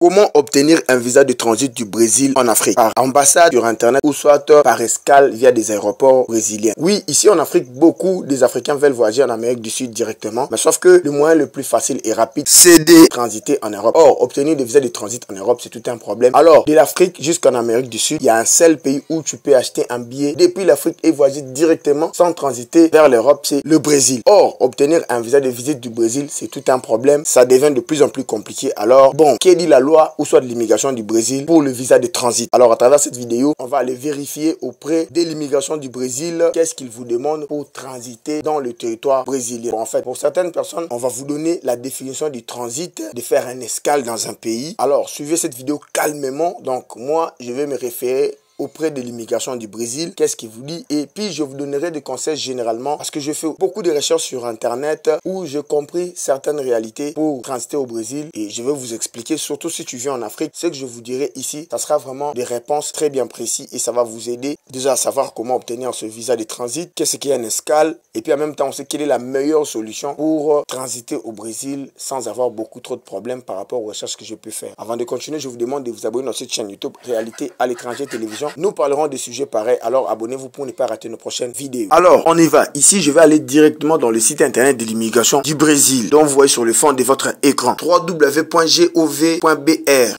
Comment obtenir un visa de transit du Brésil en Afrique? Par ambassade sur internet ou soit par escale via des aéroports brésiliens. Oui, ici en Afrique, beaucoup des Africains veulent voyager en Amérique du Sud directement, mais sauf que le moyen le plus facile et rapide, c'est de transiter en Europe. Or, obtenir des visas de transit en Europe, c'est tout un problème. Alors, de l'Afrique jusqu'en Amérique du Sud, il y a un seul pays où tu peux acheter un billet depuis l'Afrique et voyager directement sans transiter vers l'Europe, c'est le Brésil. Or, obtenir un visa de visite du Brésil, c'est tout un problème. Ça devient de plus en plus compliqué. Alors, bon, qu'est dit la loi ou soit de l'immigration du Brésil pour le visa de transit? Alors, à travers cette vidéo, on va aller vérifier auprès de l'immigration du Brésil qu'est-ce qu'ils vous demandent pour transiter dans le territoire brésilien. Bon, en fait, pour certaines personnes, on va vous donner la définition du transit, de faire un escale dans un pays. Alors, suivez cette vidéo calmement. Donc, moi, je vais me référer auprès de l'immigration du Brésil, qu'est-ce qu'il vous dit, et puis je vous donnerai des conseils généralement parce que je fais beaucoup de recherches sur internet où j'ai compris certaines réalités pour transiter au Brésil et je vais vous expliquer, surtout si tu viens en Afrique, ce que je vous dirai ici, ça sera vraiment des réponses très bien précises et ça va vous aider déjà à savoir comment obtenir ce visa de transit, qu'est-ce qu'il y a une escale et puis en même temps on sait quelle est la meilleure solution pour transiter au Brésil sans avoir beaucoup trop de problèmes par rapport aux recherches que je peux faire. Avant de continuer, je vous demande de vous abonner à cette chaîne YouTube Réalité à l'étranger télévision. Nous parlerons de sujets pareils, alors abonnez-vous pour ne pas rater nos prochaines vidéos. Alors, on y va. Ici, je vais aller directement dans le site internet de l'immigration du Brésil, dont vous voyez sur le fond de votre écran. www.gov.br,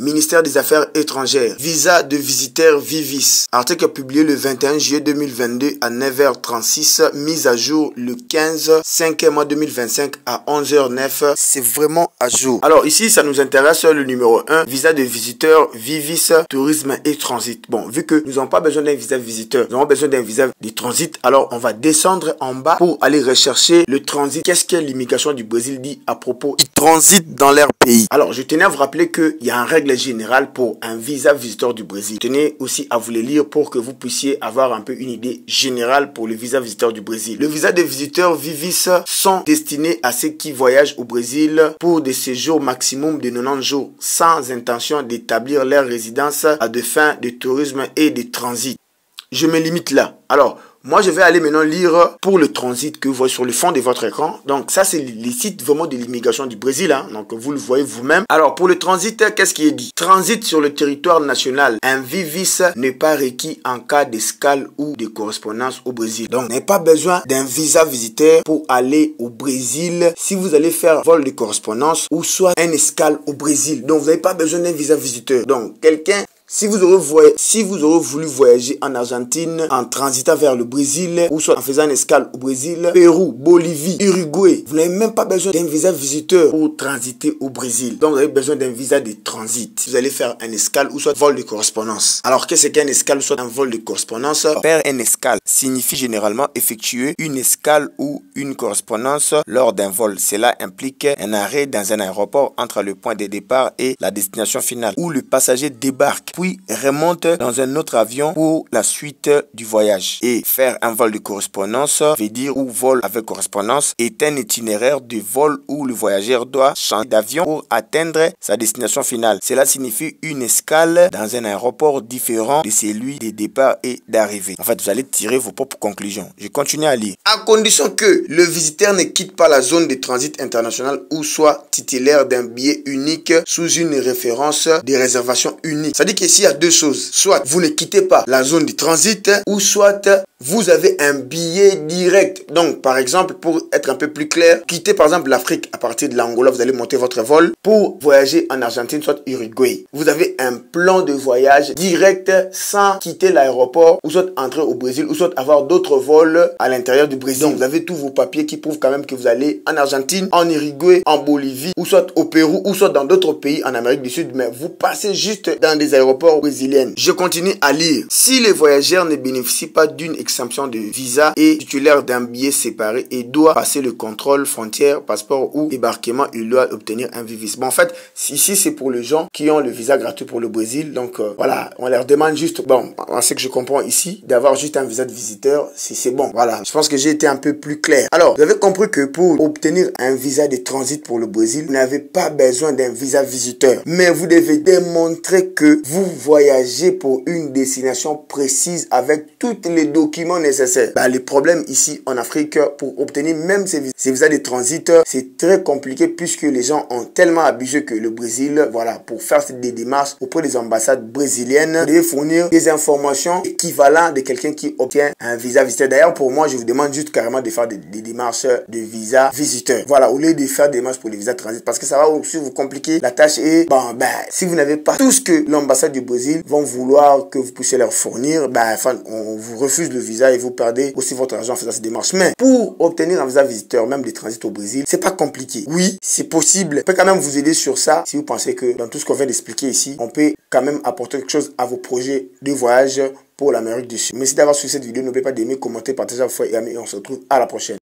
ministère des Affaires étrangères, visa de visiteur Vivis. Article publié le 21 juillet 2022 à 9h36, mise à jour le 15/5 mois 2025 à 11h09. C'est vraiment à jour. Alors ici, ça nous intéresse le numéro 1, visa de visiteur Vivis, tourisme et transit. Bon, vu que nous n'avons pas besoin d'un visa visiteur, nous avons besoin d'un visa de transit. Alors, on va descendre en bas pour aller rechercher le transit. Qu'est-ce que l'immigration du Brésil dit à propos? Ils transitent dans leur pays. Alors, je tenais à vous rappeler qu'il y a une règle générale pour un visa visiteur du Brésil. Je tenais aussi à vous les lire pour que vous puissiez avoir un peu une idée générale pour le visa visiteur du Brésil. Le visa de visiteur Vivis sont destinés à ceux qui voyagent au Brésil pour des séjours maximum de 90 jours sans intention d'établir leur résidence à des fins de tourisme et de transit. Je me limite là. Alors, moi, je vais aller maintenant lire pour le transit que vous voyez sur le fond de votre écran. Donc, ça, c'est les sites vraiment de l'immigration du Brésil. Hein. Donc, vous le voyez vous-même. Alors, pour le transit, qu'est-ce qui est dit? Transit sur le territoire national. Un Vivis n'est pas requis en cas d'escale ou de correspondance au Brésil. Donc, vous n'avez pas besoin d'un visa visiteur pour aller au Brésil si vous allez faire vol de correspondance ou soit un escale au Brésil. Donc, vous n'avez pas besoin d'un visa visiteur. Donc, si vous aurez voulu voyager en Argentine en transitant vers le Brésil ou soit en faisant une escale au Brésil, Pérou, Bolivie, Uruguay, vous n'avez même pas besoin d'un visa visiteur pour transiter au Brésil. Donc vous avez besoin d'un visa de transit. Si vous allez faire un escale ou soit vol de correspondance. Alors qu'est-ce qu'un escale ou soit un vol de correspondance? Faire une escale signifie généralement effectuer une escale ou une correspondance lors d'un vol. Cela implique un arrêt dans un aéroport entre le point de départ et la destination finale où le passager débarque puis remonte dans un autre avion pour la suite du voyage. Et faire un vol de correspondance veut dire ou vol avec correspondance est un itinéraire de vol où le voyageur doit changer d'avion pour atteindre sa destination finale. Cela signifie une escale dans un aéroport différent de celui de départ et d'arrivée. En fait, vous allez tirer vos propres conclusions. Je continue à lire. À condition que le visiteur ne quitte pas la zone de transit international ou soit titulaire d'un billet unique sous une référence de réservation unique. C'est-à-dire qu'ici, il y a deux choses. Soit vous ne quittez pas la zone de transit ou soit vous avez un billet direct. Donc, par exemple, pour être un peu plus clair, quittez par exemple l'Afrique à partir de l'Angola, vous allez monter votre vol pour voyager en Argentine, soit Uruguay. Vous avez un plan de voyage direct sans quitter l'aéroport ou soit entrer au Brésil ou soit avoir d'autres vols à l'intérieur du Brésil. Donc, vous avez tous vos papiers qui prouvent quand même que vous allez en Argentine, en Uruguay, en Bolivie ou soit au Pérou ou soit dans d'autres pays en Amérique du Sud, mais vous passez juste dans des aéroports brésiliens. Je continue à lire. Si les voyageurs ne bénéficient pas d'une exemption de visa et titulaire d'un billet séparé et doit passer le contrôle frontière, passeport ou débarquement, il doit obtenir un Vivis. Bon, en fait, ici, c'est pour les gens qui ont le visa gratuit pour le Brésil. Donc, voilà, on leur demande juste, bon, ce que je comprends ici, d'avoir juste un visa de visiteur, c'est bon. Voilà, je pense que j'ai été un peu plus clair. Alors, vous avez compris que pour obtenir un visa de transit pour le Brésil, vous n'avez pas besoin d'un visa visiteur. Mais vous devez démontrer que vous voyagez pour une destination précise avec toutes les documents documents nécessaires. Les problèmes ici en Afrique pour obtenir même ces visas de transit, c'est très compliqué puisque les gens ont tellement abusé que le Brésil, voilà, pour faire des démarches auprès des ambassades brésiliennes, vous devez fournir des informations équivalentes de quelqu'un qui obtient un visa visiteur. D'ailleurs, pour moi, je vous demande juste carrément de faire des démarches de visa visiteur. Voilà, au lieu de faire des démarches pour les visas transit, parce que ça va aussi vous compliquer la tâche et si vous n'avez pas tout ce que l'ambassade du Brésil vont vouloir que vous puissiez leur fournir, on vous refuse le visa et vous perdez aussi votre argent en faisant ces démarches. Mais pour obtenir un visa visiteur, même des transits au Brésil, c'est pas compliqué. Oui, c'est possible. On peut quand même vous aider sur ça si vous pensez que dans tout ce qu'on vient d'expliquer ici, on peut quand même apporter quelque chose à vos projets de voyage pour l'Amérique du Sud. Merci d'avoir suivi cette vidéo. N'oubliez pas d'aimer, commenter, partager à vos frères et amis et on se retrouve à la prochaine.